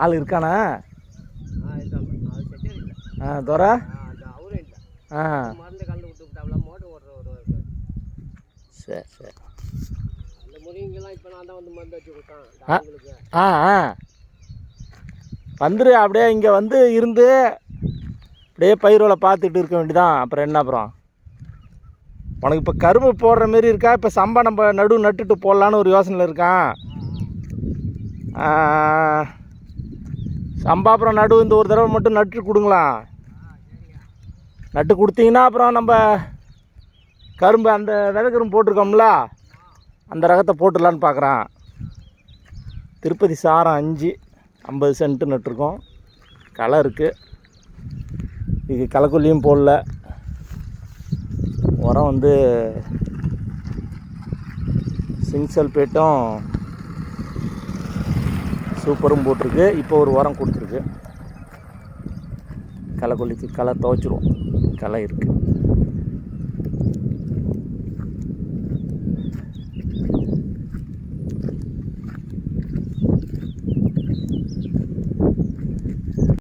ஆள் இருக்கானா? துர சரி சரி. வந்துரு அப்படியே இங்கே வந்து இருந்து அப்படியே பயிரோலை பார்த்துட்டு இருக்க வேண்டியதான். அப்புறம் என்ன? அப்புறம் உனக்கு இப்போ கரும்பு போடுற மாரி இருக்கா? இப்போ சம்பா நம்ம நட்டுட்டு போடலான்னு ஒரு யோசனையில் இருக்கான். சம்பா அப்புறம் இந்த ஒரு தடவை மட்டும் நட்டு கொடுங்களா? நட்டு கொடுத்தீங்கன்னா அப்புறம் நம்ம கரும்பு அந்த விதை கரும்பு போட்டிருக்கோம்ல, அந்த ரகத்தை போட்டுடலான்னு பார்க்குறான். திருப்பதி சாரம் 5 50 சென்ட்டு நட்டுருக்கோம். களை இருக்குது. இது களைக்கொல்லியும் போடல. உரம் வந்து சிங்க் சல்பேட்டும் சூப்பரும் போட்டிருக்கு. இப்போ ஒரு உரம் கொடுத்துருக்கு. களைக்கொல்லிக்கு களை துவைச்சிருவோம். களை இருக்குது.